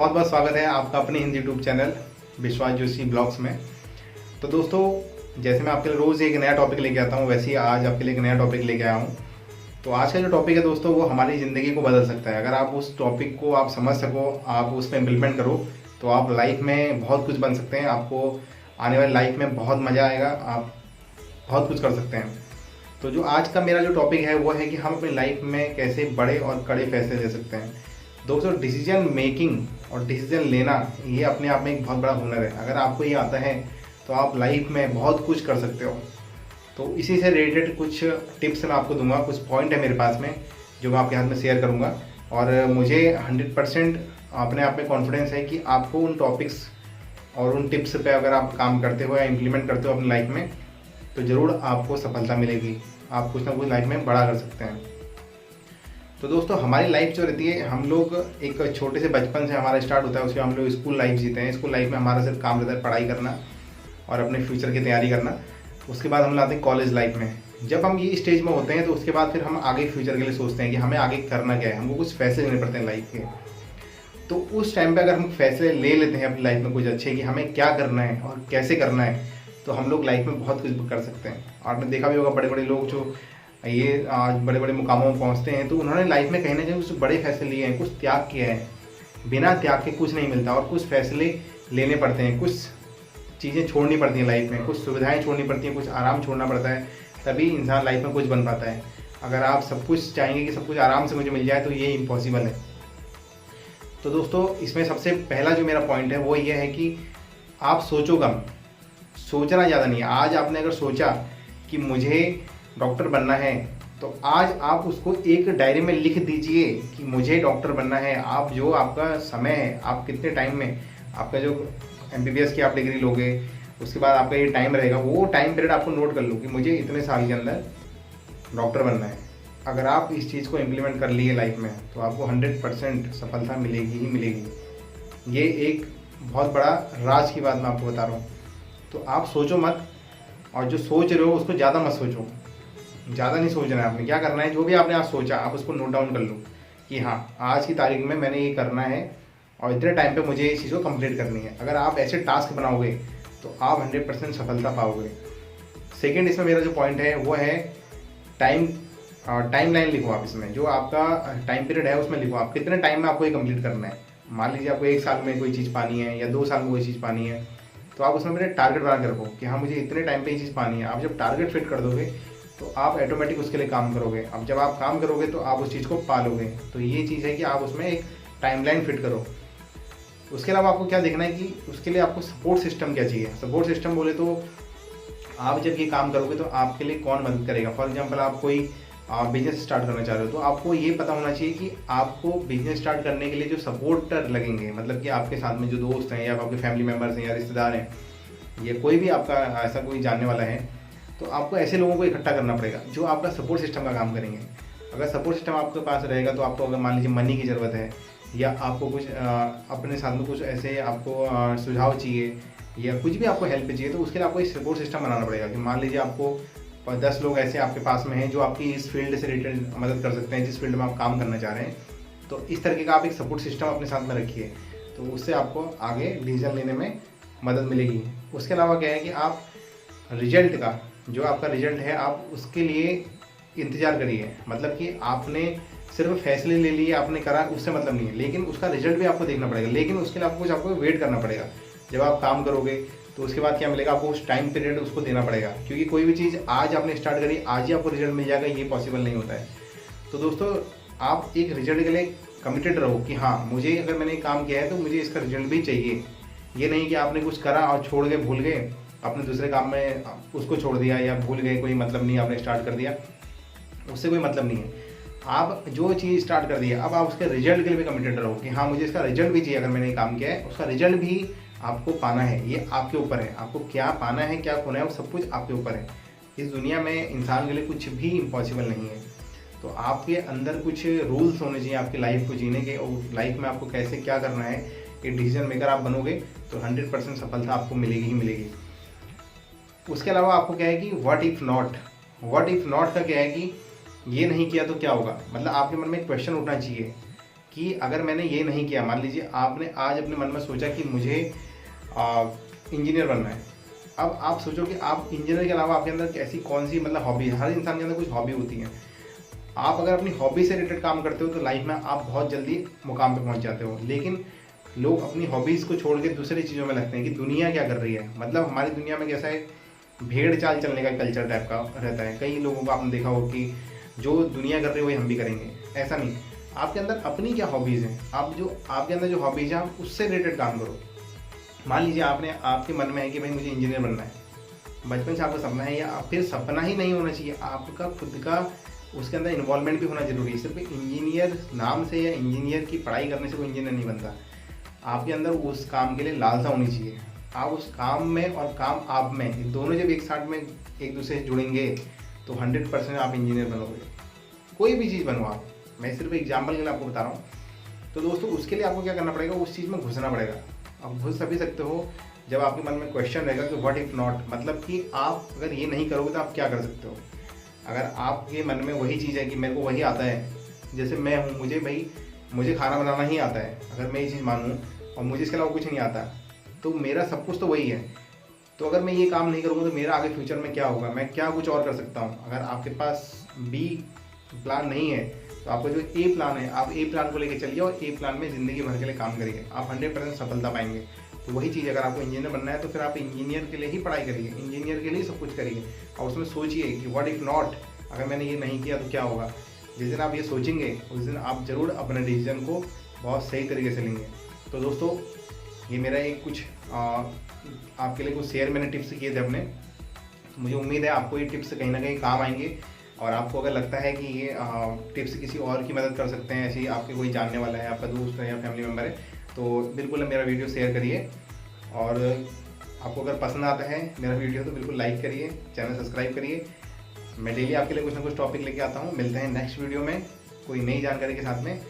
बहुत बहुत स्वागत है आपका अपने हिंदी यूट्यूब चैनल विश्वास जोशी ब्लॉग्स में। तो दोस्तों, जैसे मैं आपके लिए रोज़ एक नया टॉपिक लेके आता हूँ, वैसे ही आज आपके लिए एक नया टॉपिक लेके आया हूँ। तो आज का जो टॉपिक है दोस्तों, वो हमारी ज़िंदगी को बदल सकता है। अगर आप उस टॉपिक को आप समझ सको, आप उस पर इम्प्लीमेंट करो, तो आप लाइफ में बहुत कुछ बन सकते हैं। आपको आने वाली लाइफ में बहुत मज़ा आएगा, आप बहुत कुछ कर सकते हैं। तो जो आज का मेरा जो टॉपिक है वो है कि हम अपनी लाइफ में कैसे बड़े और कड़े फैसले ले सकते हैं। दोस्तों, डिसीजन मेकिंग और डिसीजन लेना ये अपने आप में एक बहुत बड़ा हुनर है। अगर आपको ये आता है तो आप लाइफ में बहुत कुछ कर सकते हो। तो इसी से रिलेटेड कुछ टिप्स मैं आपको दूंगा, कुछ पॉइंट है मेरे पास में जो मैं आपके हाथ में शेयर करूंगा। और मुझे 100% अपने आप में कॉन्फिडेंस है कि आपको उन टॉपिक्स और उन टिप्स पे अगर आप काम करते हो या इम्प्लीमेंट करते हो अपनी लाइफ में, तो ज़रूर आपको सफलता मिलेगी। आप कुछ ना कुछ लाइफ में बड़ा कर सकते हैं। तो दोस्तों, हमारी लाइफ जो रहती है, हम लोग एक छोटे से बचपन से हमारा स्टार्ट होता है, उसके हम लोग स्कूल लाइफ जीते हैं। स्कूल लाइफ में हमारा सिर्फ काम रहता है पढ़ाई करना और अपने फ्यूचर की तैयारी करना। उसके बाद हम लाते हैं कॉलेज लाइफ में। जब हम ये स्टेज में होते हैं तो उसके बाद फिर हम आगे फ्यूचर के लिए सोचते हैं कि हमें आगे करना क्या है, हमको कुछ फैसले लेने पड़ते हैं लाइफ के। तो उस टाइम पे अगर हम फैसले ले लेते हैं अपनी लाइफ में कुछ अच्छे कि हमें क्या करना है और कैसे करना है, तो हम लोग लाइफ में बहुत कुछ कर सकते हैं। आपने देखा भी होगा, बड़े बड़े लोग जो ये आज बड़े बड़े मुकामों में पहुंचते हैं, तो उन्होंने लाइफ में कहीं ना कहीं कुछ बड़े फैसले लिए हैं, कुछ त्याग किया है। बिना त्याग के कुछ नहीं मिलता और कुछ फैसले लेने पड़ते हैं, कुछ चीज़ें छोड़नी पड़ती हैं लाइफ में, कुछ सुविधाएं छोड़नी पड़ती हैं, कुछ आराम छोड़ना पड़ता है, तभी इंसान लाइफ में कुछ बन पाता है। अगर आप सब कुछ चाहेंगे कि सब कुछ आराम से मुझे मिल जाए, तो ये इम्पॉसिबल है। तो दोस्तों, इसमें सबसे पहला जो मेरा पॉइंट है वो ये है कि आप सोचो कम, सोचना ज़्यादा नहीं। आज आपने अगर सोचा कि मुझे डॉक्टर बनना है, तो आज आप उसको एक डायरी में लिख दीजिए कि मुझे डॉक्टर बनना है। आप जो आपका समय है, आप कितने टाइम में आपका जो MBBS की आप डिग्री लोगे, उसके बाद आपका ये टाइम रहेगा, वो टाइम पीरियड आपको नोट कर लो कि मुझे इतने साल के अंदर डॉक्टर बनना है। अगर आप इस चीज़ को इम्प्लीमेंट कर लिए लाइफ में, तो आपको 100% सफलता मिलेगी ही मिलेगी। ये एक बहुत बड़ा राज की बात मैं आपको बता रहा हूँ। तो आप सोचो मत, और जो सोच रहे हो उसको ज़्यादा मत सोचो। ज़्यादा नहीं सोचना है। आपने क्या करना है, जो भी आपने आज सोचा आप उसको नोट डाउन कर लो कि हाँ, आज की तारीख में मैंने ये करना है और इतने टाइम पे मुझे इस चीज़ को कंप्लीट करनी है। अगर आप ऐसे टास्क बनाओगे तो आप 100% सफलता पाओगे। सेकेंड, इसमें मेरा जो पॉइंट है वो है टाइम लाइन लिखो। आप इसमें जो आपका टाइम पीरियड है उसमें लिखो, आप कितने टाइम में आपको ये कंप्लीट करना है। मान लीजिए आपको 1 साल में कोई चीज़ पानी है या 2 साल में कोई चीज़ पानी है, तो आप उसमें मेरे टारगेट बना के रखो कि हाँ, मुझे इतने टाइम पे ये चीज़ पानी है। आप जब टारगेट फिट कर दोगे तो आप ऑटोमेटिक उसके लिए काम करोगे। अब जब आप काम करोगे तो आप उस चीज़ को पालोगे। तो ये चीज़ है कि आप उसमें एक टाइमलाइन फिट करो। उसके अलावा आपको क्या देखना है कि उसके लिए आपको सपोर्ट सिस्टम क्या चाहिए। सपोर्ट सिस्टम बोले तो आप जब ये काम करोगे तो आपके लिए कौन मदद करेगा। फॉर एग्जाम्पल, आप कोई बिजनेस स्टार्ट करना चाह रहे हो, तो आपको ये पता होना चाहिए कि आपको बिजनेस स्टार्ट करने के लिए जो सपोर्टर लगेंगे, मतलब कि आपके साथ में जो दोस्त हैं या आपके फैमिली मेम्बर्स हैं या रिश्तेदार हैं, ये कोई भी आपका ऐसा कोई जानने वाला है, तो आपको ऐसे लोगों को इकट्ठा करना पड़ेगा जो आपका सपोर्ट सिस्टम का काम करेंगे। अगर सपोर्ट सिस्टम आपके पास रहेगा तो आपको, अगर मान लीजिए मनी की ज़रूरत है या आपको कुछ अपने साथ में कुछ ऐसे आपको सुझाव चाहिए या कुछ भी आपको हेल्प चाहिए, तो उसके लिए आपको एक सपोर्ट सिस्टम बनाना पड़ेगा कि मान लीजिए आपको 10 लोग ऐसे आपके पास में हैं जो आपकी इस फील्ड से रिलेटेड मदद कर सकते हैं, जिस फील्ड में आप काम करना चाह रहे हैं। तो इस तरीके का आप एक सपोर्ट सिस्टम अपने साथ में रखिए, तो उससे आपको आगे डिसीजन लेने में मदद मिलेगी। उसके अलावा क्या है कि आप रिजल्ट का, जो आपका रिजल्ट है, आप उसके लिए इंतज़ार करिए। मतलब कि आपने सिर्फ फैसले ले लिए, आपने करा, उससे मतलब नहीं है, लेकिन उसका रिजल्ट भी आपको देखना पड़ेगा। लेकिन उसके लिए आपको वेट करना पड़ेगा। जब आप काम करोगे तो उसके बाद क्या मिलेगा, आपको उस टाइम पीरियड उसको देना पड़ेगा, क्योंकि कोई भी चीज़ आज आपने स्टार्ट करी, आज ही आपको रिजल्ट मिल जाएगा, ये पॉसिबल नहीं होता है। तो दोस्तों, आप एक रिजल्ट के लिए कमिटेड रहो कि हाँ, मुझे अगर मैंने काम किया है तो मुझे इसका रिजल्ट भी चाहिए। ये नहीं कि आपने कुछ करा और छोड़ के भूल गए, अपने दूसरे काम में उसको छोड़ दिया या भूल गए, कोई मतलब नहीं, आपने स्टार्ट कर दिया, उससे कोई मतलब नहीं है। आप जो चीज़ स्टार्ट कर दी है, अब आप उसके रिजल्ट के लिए भी कमिटेड रहो कि हाँ, मुझे इसका रिजल्ट भी चाहिए। अगर मैंने काम किया है, उसका रिजल्ट भी आपको पाना है। ये आपके ऊपर है, आपको क्या पाना है, क्या खोना है, वो सब कुछ आपके ऊपर है। इस दुनिया में इंसान के लिए कुछ भी इम्पॉसिबल नहीं है। तो आपके अंदर कुछ रूल्स होने चाहिए आपकी लाइफ को जीने के, और लाइफ में आपको कैसे क्या करना है, ये डिसीजन मेकर आप बनोगे तो 100% सफलता आपको मिलेगी ही मिलेगी। उसके अलावा आपको क्या है कि व्हाट इफ़ नॉट का क्या है कि ये नहीं किया तो क्या होगा। मतलब आपके मन में एक क्वेश्चन उठना चाहिए कि अगर मैंने ये नहीं किया, मान लीजिए आपने आज अपने मन में सोचा कि मुझे इंजीनियर बनना है। अब आप सोचो कि आप इंजीनियर के अलावा आपके अंदर ऐसी कौन सी मतलब हॉबी है। हर इंसान के अंदर कुछ हॉबी होती है। आप अगर अपनी हॉबी से रिलेटेड काम करते हो तो लाइफ में आप बहुत जल्दी मुकाम पे पहुंच जाते हो। लेकिन लोग अपनी हॉबीज़ को छोड़ के दूसरी चीज़ों में लगते हैं कि दुनिया क्या कर रही है। मतलब हमारी दुनिया में कैसा है, भेड़ चाल चलने का कल्चर टाइप का रहता है। कई लोगों को आपने देखा हो कि जो दुनिया कर रही है वही हम भी करेंगे, ऐसा नहीं। आपके अंदर अपनी क्या हॉबीज़ हैं, आप जो आपके अंदर जो हॉबीज़ हैं आप उससे रिलेटेड काम करो। मान लीजिए आपके मन में है कि भाई मुझे इंजीनियर बनना है, बचपन से आपका सपना है, या फिर सपना ही नहीं होना चाहिए, आपका खुद का उसके अंदर इन्वॉल्वमेंट भी होना जरूरी है। सिर्फ इंजीनियर नाम से या इंजीनियर की पढ़ाई करने से कोई इंजीनियर नहीं बनता। आपके अंदर उस काम के लिए लालसा होनी चाहिए। आप उस काम में और काम आप में, दोनों जब एक साथ में एक दूसरे से जुड़ेंगे तो 100% आप इंजीनियर बनोगे। कोई भी चीज़ बनो आप, मैं सिर्फ एग्जाम्पल के लिए आपको बता रहा हूँ। तो दोस्तों उसके लिए आपको क्या करना पड़ेगा, उस चीज़ में घुसना पड़ेगा। आप घुस सभी सकते हो जब आपके मन में क्वेश्चन रहेगा कि व्हाट इफ़ नॉट, मतलब कि आप अगर ये नहीं करोगे तो आप क्या कर सकते हो। अगर आपके मन में वही चीज़ है कि मेरे को वही आता है, जैसे मैं हूँ, मुझे खाना बनाना ही आता है, अगर मैं ये चीज़ मानूँ और मुझे इसके अलावा कुछ नहीं आता, तो मेरा सब कुछ तो वही है। तो अगर मैं ये काम नहीं करूँगा तो मेरा आगे फ्यूचर में क्या होगा, मैं क्या कुछ और कर सकता हूँ। अगर आपके पास बी प्लान नहीं है तो आपका जो ए प्लान है, आप ए प्लान को लेकर चलिए और ए प्लान में ज़िंदगी भर के लिए काम करिए, आप 100% सफलता पाएंगे। तो वही चीज़, अगर आपको इंजीनियर बनना है तो फिर आप इंजीनियर के लिए ही पढ़ाई करिए, इंजीनियर के लिए सब कुछ करिए और उसमें सोचिए कि व्हाट इफ़ नॉट, अगर मैंने ये नहीं किया तो क्या होगा। जिस दिन आप ये सोचेंगे उस दिन आप ज़रूर अपने डिसीजन को बहुत सही तरीके से लेंगे। तो दोस्तों ये मेरा एक कुछ आपके लिए कुछ शेयर मैंने टिप्स किए थे अपने। तो मुझे उम्मीद है आपको ये टिप्स कहीं ना कहीं काम आएंगे, और आपको अगर लगता है कि ये टिप्स किसी और की मदद कर सकते हैं, ऐसे ही आपके कोई जानने वाला है, आपका दोस्त है या फैमिली मेम्बर है, तो बिल्कुल मेरा वीडियो शेयर करिए। और आपको अगर पसंद आता है मेरा वीडियो तो बिल्कुल लाइक करिए, चैनल सब्सक्राइब करिए। मैं डेली आपके लिए कुछ ना कुछ टॉपिक लेके आता हूँ। मिलते हैं नेक्स्ट वीडियो में कोई नई जानकारी के साथ में।